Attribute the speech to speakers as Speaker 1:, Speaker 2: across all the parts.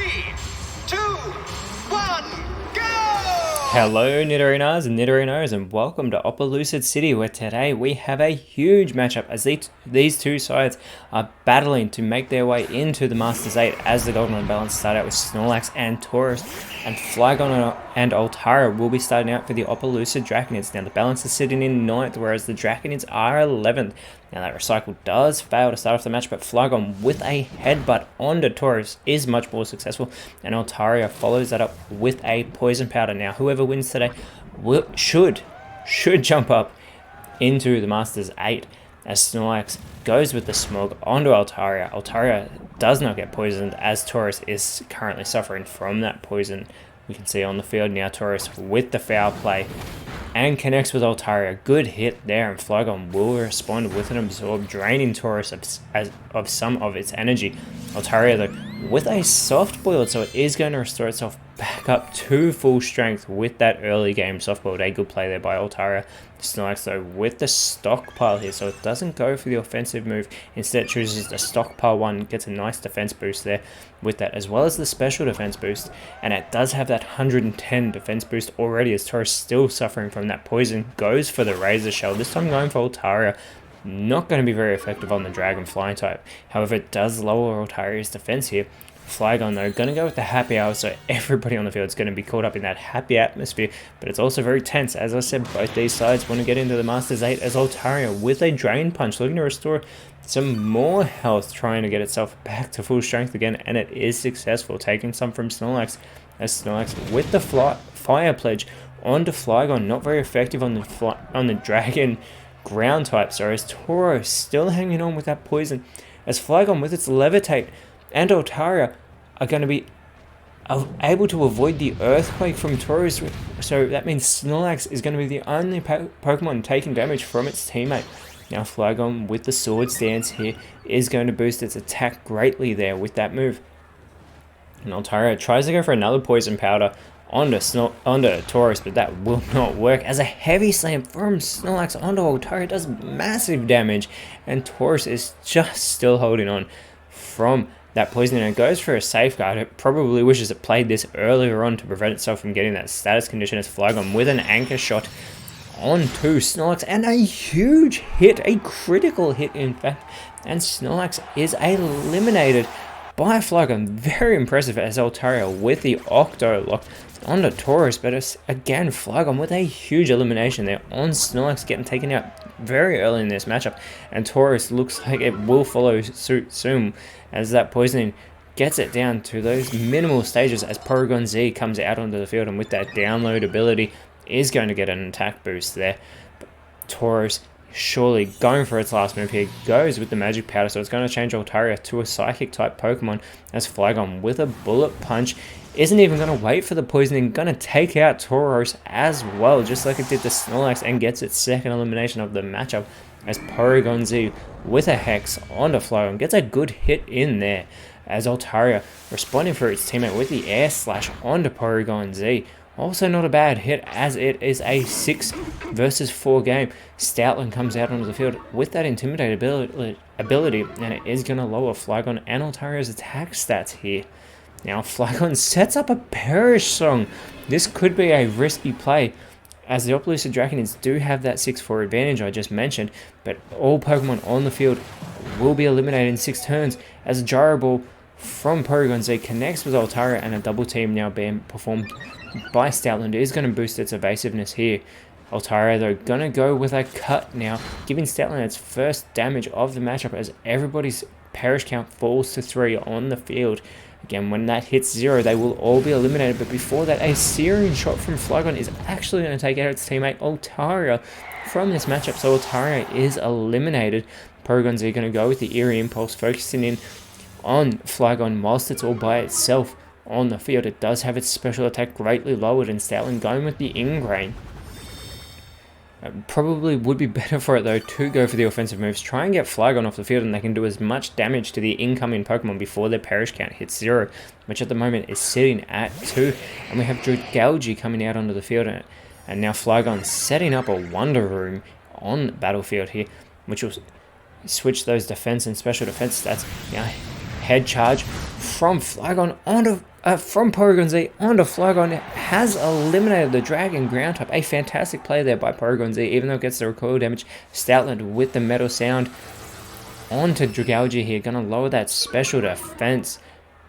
Speaker 1: 3, 2, 1, go!
Speaker 2: Hello Nidorinas and Nidorinos, and welcome to Opelucid City, where today we have a huge matchup as these two sides are battling to make their way into the Masters 8 as the Golden Balance start out with Snorlax and Taurus, and Flygon and Altara will be starting out for the Opelucid Draconids. Now the Balance is sitting in 9th, whereas the Draconids are 11th. Now that Recycle does fail to start off the match, but Flygon with a headbutt onto Taurus is much more successful, and Altaria follows that up with a Poison Powder. Now whoever wins today should jump up into the Masters 8 as Snorlax goes with the Smog onto Altaria. Altaria does not get poisoned as Taurus is currently suffering from that poison. We can see on the field now Taurus with the foul play and connects with Altaria. Good hit there, and Flygon will respond with an Absorb, draining Taurus of some of its energy. Altaria though with a Soft Boiled, so it is going to restore itself back up to full strength with that early game Soft Boiled. A good play there by Altaria. Snorlax though with the Stockpile here, so it doesn't go for the offensive move, instead chooses the Stockpile one, gets a nice defense boost there with that, as well as the special defense boost, and it does have that 110 defense boost already as Taurus still suffering from that poison. Goes for the Razor Shell, this time going for Altaria. Not going to be very effective on the Dragon Flying type, however it does lower Altaria's defense here. Flygon though, going to go with the Happy Hour, so everybody on the field is going to be caught up in that happy atmosphere, but it's also very tense. As I said, both these sides want to get into the Masters 8 as Altaria with a Drain Punch, looking to restore some more health, trying to get itself back to full strength again, and it is successful, taking some from Snorlax, as Snorlax with the Fire Pledge onto Flygon, not very effective on the Dragon Ground type, so as Taurus still hanging on with that poison, as Flygon with its Levitate and Altaria are going to be able to avoid the Earthquake from Taurus, so that means Snorlax is going to be the only Pokemon taking damage from its teammate. Now Flygon with the Sword Stance here is going to boost its attack greatly there with that move. And Altaria tries to go for another Poison Powder onto Taurus, but that will not work, as a Heavy Slam from Snorlax onto Altaria does massive damage, and Taurus is just still holding on from that poisoning, and it goes for a Safeguard. It probably wishes it played this earlier on to prevent itself from getting that status condition, as Flygon with an Anchor Shot onto Snorlax, and a huge hit, a critical hit in fact, and Snorlax is eliminated by Flygon. Very impressive, as Altaria with the Octo Lock onto Taurus, but it's again Flygon with a huge elimination there on Snorlax, getting taken out very early in this matchup, and Taurus looks like it will follow suit soon as that poisoning gets it down to those minimal stages, as Porygon Z comes out onto the field and with that download ability is going to get an attack boost there. But Taurus surely going for its last move here, goes with the Magic Powder, so it's going to change Altaria to a Psychic type Pokemon, as Flygon with a Bullet Punch isn't even going to wait for the poisoning, going to take out Taurus as well, just like it did to Snorlax, and gets its second elimination of the matchup, as Porygon Z with a Hex onto Flygon gets a good hit in there, as Altaria responding for its teammate with the Air Slash onto Porygon Z. Also not a bad hit, as it is a 6 versus 4 game. Stoutland comes out onto the field with that Intimidate ability, and it is going to lower Flygon and Altaria's attack stats here. Now Flygon sets up a Perish Song. This could be a risky play, as the Opelucid Draconids do have that 6-4 advantage I just mentioned, but all Pokemon on the field will be eliminated in 6 turns, as a Gyro Ball from Porygon Z connects with Altaria, and a double team now being performed by Stoutland is going to boost its evasiveness here. Altaria though going to go with a Cut now, giving Stoutland its first damage of the matchup, as everybody's Perish count falls to 3 on the field. Again, when that hits 0, they will all be eliminated, but before that, a Searing Shot from Flygon is actually going to take out its teammate Altaria from this matchup, so Altaria is eliminated. Porygon Z going to go with the Eerie Impulse, focusing in on Flygon whilst it's all by itself on the field. It does have its special attack greatly lowered, and Stoutland going with the Ingrain. Probably would be better for it though to go for the offensive moves, try and get Flygon off the field, and they can do as much damage to the incoming Pokemon before their Perish count hits 0, which at the moment is sitting at 2, and we have Dragalge coming out onto the field, and now Flygon setting up a Wonder Room on the battlefield here, which will switch those defense and special defense stats. Now head charge from Flygon onto from Porygon Z onto Flygon has eliminated the Dragon ground type. A fantastic play there by Porygon Z, even though it gets the recoil damage. Stoutland with the Metal Sound onto Dragalge here, going to lower that special defense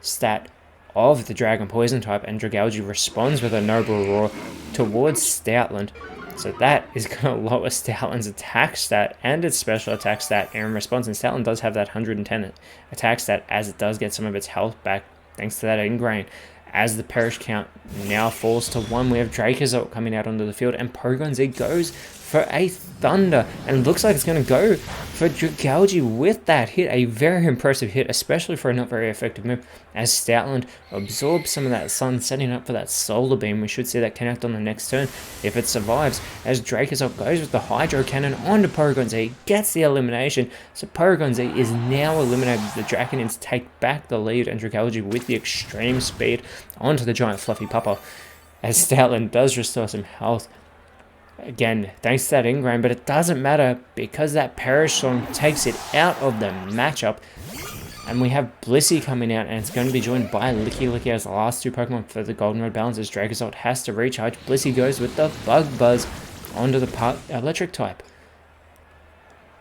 Speaker 2: stat of the Dragon Poison type, and Dragalge responds with a Noble Roar towards Stoutland. So that is going to lower Stoutland's attack stat and its special attack stat in response, and Stoutland does have that 110 attack stat as it does get some of its health back thanks to that Ingrain. As the Perish count now falls to 1, we have Dracozolt coming out onto the field, and Porygon Z goes for a Thunder, and looks like it's going to go for Dragalge with that hit. A very impressive hit, especially for a not very effective move, as Stoutland absorbs some of that Sun, setting up for that Solar Beam. We should see that connect on the next turn if it survives, as Dracozolt goes with the Hydro Cannon onto Porygon Z, gets the elimination. So Porygon Z is now eliminated. The Draconids take back the lead, and Dragalge with the extreme speed onto the giant fluffy pupper, as Stoutland does restore some health. Again, thanks to that Ingrain, but it doesn't matter because that Perish Song takes it out of the matchup. And we have Blissey coming out, and it's going to be joined by Licky as the last 2 Pokemon for the Goldenrod balance, as Dracozolt has to recharge. Blissey goes with the Bug Buzz onto the Electric type.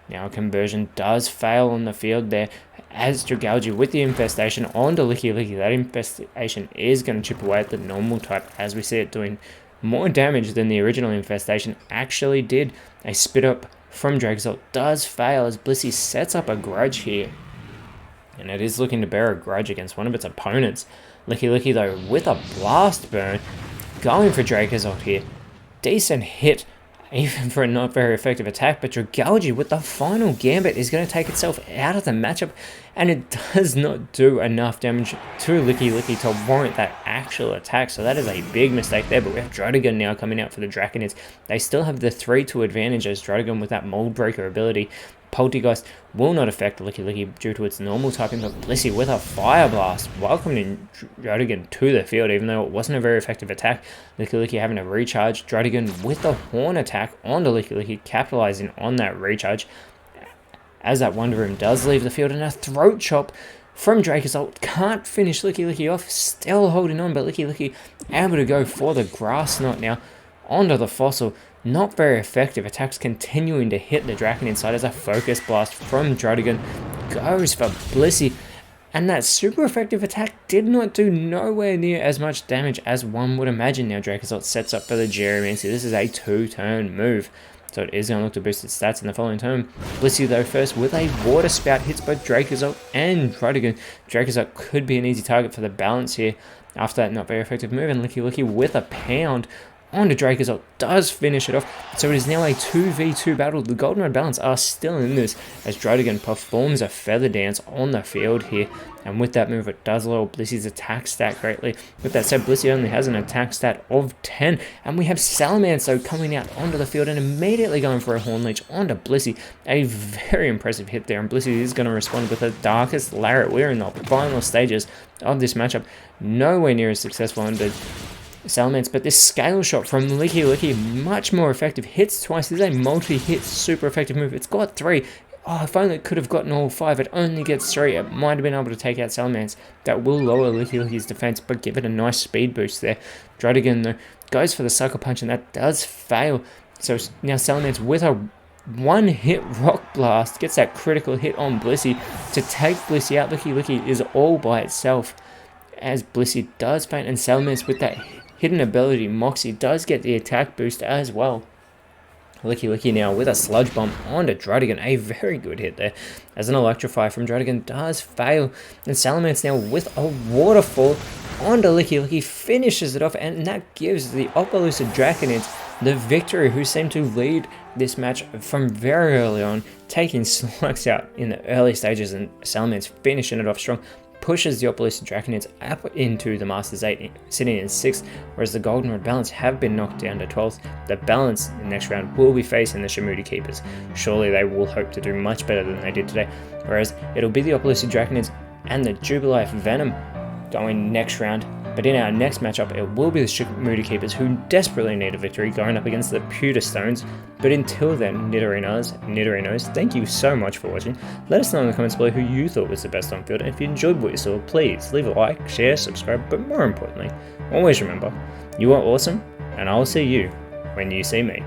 Speaker 2: Now a conversion does fail on the field there, as Dragalge with the Infestation onto Licky. That Infestation is going to chip away at the normal type, as we see it doing more damage than the original Infestation actually did. A Spit Up from Dracozolt does fail, as Blissey sets up a grudge here, and it is looking to bear a grudge against one of its opponents. Licky though with a Blast Burn, going for Dracozolt here. Decent hit, even for a not very effective attack, but Dragalge with the final Gambit is going to take itself out of the matchup, and it does not do enough damage to Licky to warrant that actual attack. So that is a big mistake there, but we have Druddigon now coming out for the Draconids. They still have the 3-2 advantage, as Druddigon with that Mold Breaker ability. Poltergeist will not affect Licky due to its normal typing, but Blissey with a Fire Blast, welcoming Druddigon to the field, even though it wasn't a very effective attack. Licky having a recharge. Druddigon with the Horn attack onto Licky, capitalizing on that recharge, as that Wonder Room does leave the field, and a Throat Chop from Dracozolt can't finish Licky off, still holding on, but Licky able to go for the Grass Knot now onto the Fossil. Not very effective. Attacks continuing to hit the Draconid inside, as a Focus Blast from Druddigon goes for Blissey. And that super effective attack did not do nowhere near as much damage as one would imagine. Now Dracozolt sets up for the Geomancy. This is a 2-turn move, so it is going to look to boost its stats in the following turn. Blissey though first with a Water Spout hits both Dracozolt and Druddigon. Dracozolt could be an easy target for the balance here after that not very effective move, and Licky with a Pound onto Dracozolt does finish it off. So it is now a 2v2 battle. The Goldenrod balance are still in this, as Druddigon performs a Feather Dance on the field here, and with that move it does lower Blissey's attack stat greatly. With that said, Blissey only has an attack stat of 10, and we have Salamence coming out onto the field and immediately going for a Horn Leech onto Blissey. A very impressive hit there, and Blissey is going to respond with the Darkest Lariat. We're in the final stages of this matchup, nowhere near as successful under Salamence, but this Scale Shot from Licky, much more effective. Hits twice. This is a multi-hit super effective move. It's got 3. Oh, if only it could have gotten all 5. It only gets 3. It might have been able to take out Salamence. That will lower Licky's defense, but give it a nice speed boost there. Druddigon though goes for the Sucker Punch, and that does fail. So now Salamence with a 1-hit Rock Blast gets that critical hit on Blissey to take Blissey out. Licky is all by itself, as Blissey does faint, and Salamence with that hidden ability Moxie does get the attack boost as well. Licky now with a Sludge Bomb onto Druddigon, a very good hit there, as an Electrify from Druddigon does fail, and Salamence now with a Waterfall onto Licky finishes it off, and that gives the Opelucid Draconids the victory, who seem to lead this match from very early on, taking Slugs out in the early stages, and Salamence finishing it off strong. Pushes the Opelucid Draconids up into the Masters 8, sitting in 6th, whereas the Goldenrod balance have been knocked down to 12th. The balance in the next round will be facing the Shamuti Keepers. Surely they will hope to do much better than they did today, whereas it'll be the Opelucid Draconids and the Jubilife Venom going next round, But in our next matchup, it will be the strict Moody Keepers who desperately need a victory going up against the Pewter Stones. But until then, Nidorinos, thank you so much for watching. Let us know in the comments below who you thought was the best on field, and if you enjoyed what you saw, please leave a like, share, subscribe, but more importantly, always remember, you are awesome, and I will see you when you see me.